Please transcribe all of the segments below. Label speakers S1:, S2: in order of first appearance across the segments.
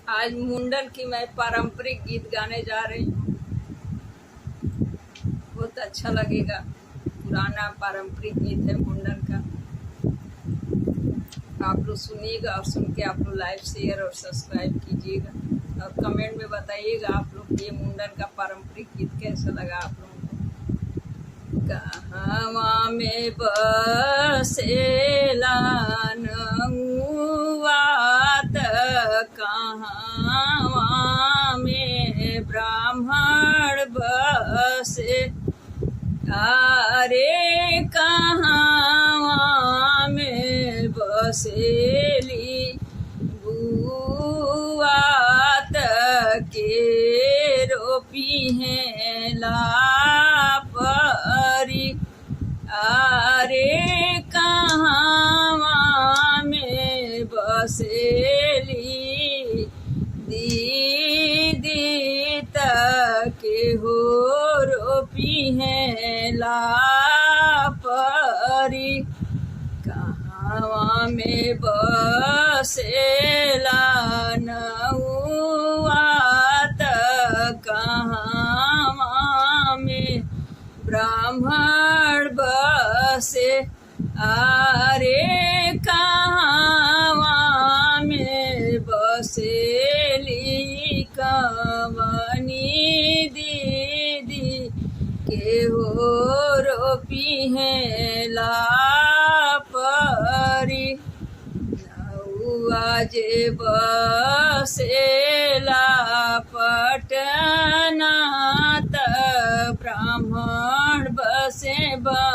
S1: आज मुंडन की मैं पारंपरिक गीत गाने जा रही हूँ। बहुत अच्छा लगेगा। पुराना पारंपरिक गीत है मुंडन का। आप लोग सुनिएगा और सुन के आप लोग लाइक शेयर और सब्सक्राइब कीजिएगा और कमेंट में बताइएगा आप लोग ये मुंडन का पारंपरिक गीत कैसा लगा आप लोगों को। कहवा में बसेला नौआ त कहवा में ब्राह्मण बसे। अरे कहवा में बसेली बुआ त के रोपी है लापरी। अरे कहवा में बसेली दीदी तके हो रोपी है लापरी। कहवा में बसेला नौआ त कहवा में ब्राह्मण बसे। अरे कहवा में बसेली कवनी दीदी के हो रोपी है लापरी। नौआ जे बसेला पटना त ब्राह्मण बसे बनारस।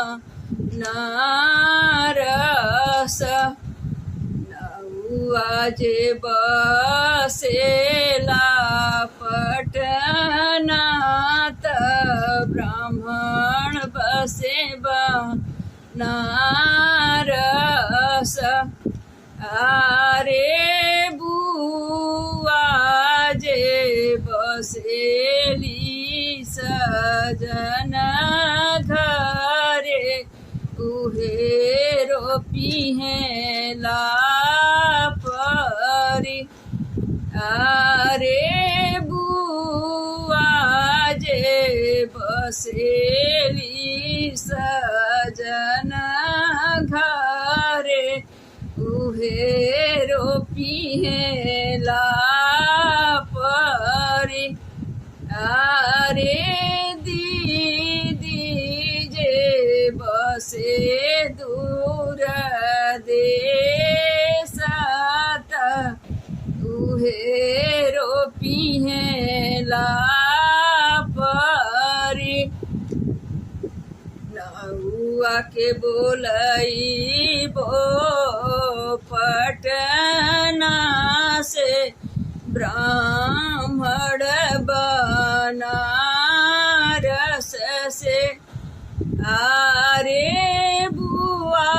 S1: नौआ जे बसेला पटना त ब्राह्मण बसे बनारस। अरे बुआ जे बसेली सजन घरे उहे रोपी है लापरी। अरे बुआ जे बसेली सजन घरे उहे रोपी है लापरी। अरे दीदी जे बसे दूर देश त उहे रोपी है लापरी। नौआ के बोलई बो पटना से ब्राह्मण बनारस से। अरे बुआ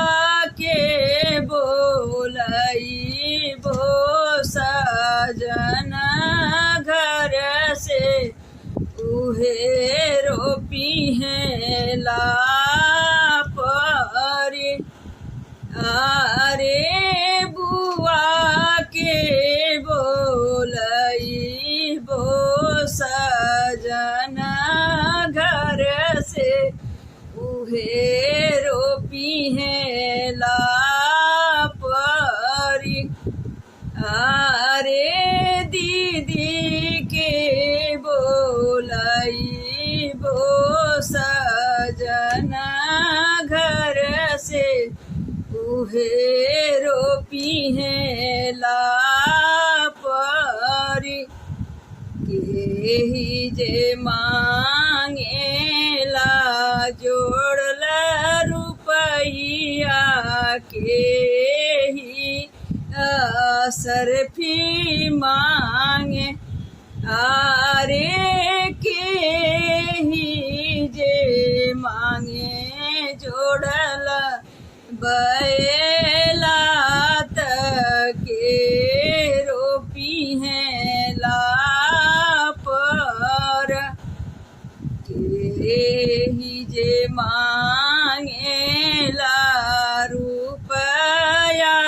S1: के बोलई बो सजन घर से उहे रोपी है लापरी। अरे बुआ के बोलई बो सजन घर से उहे रोपी है लापरी। अरे दीदी के बोलई बो सजन घर से उहे रोपी है लापरी। केही जे मांगेला जोड़ल रुपैया केही सरफी मांगे। अरे केही जे मांगे जोड़ल बैला त के रोपी है लापर। केही जे मांगेला रुपया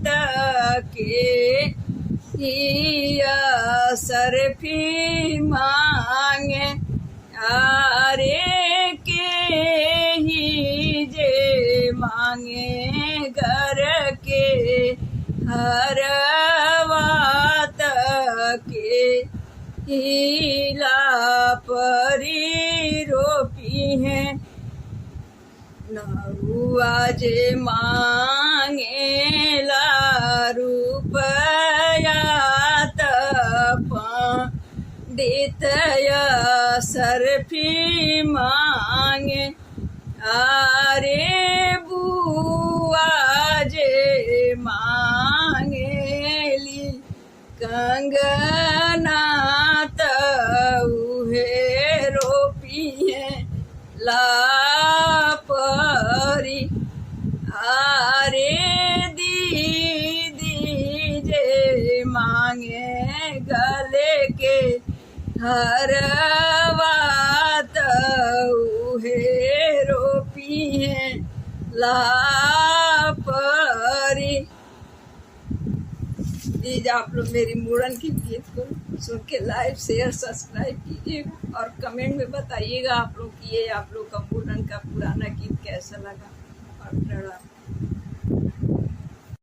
S1: त के हिया सरफी मांगे आरे के ही जे मांगे घर के हर बात के हिला परी रोपी है नहुआ जे मांगे ला रुपया पंडित सरफी मांगे आरे बुआ जे मांगेली कंगना उहे रोपिए लापरी आरे दीदी जे मांगे गले के हर बात उहे रोपिए लापरी। प्लीज आप लोग मेरी मुंडन की गीत को सुन के लाइक शेयर सब्सक्राइब कीजिएगा और कमेंट में बताइएगा आप लोग कि ये आप लोग का मुंडन का पुराना गीत कैसा लगा और प्रणाम।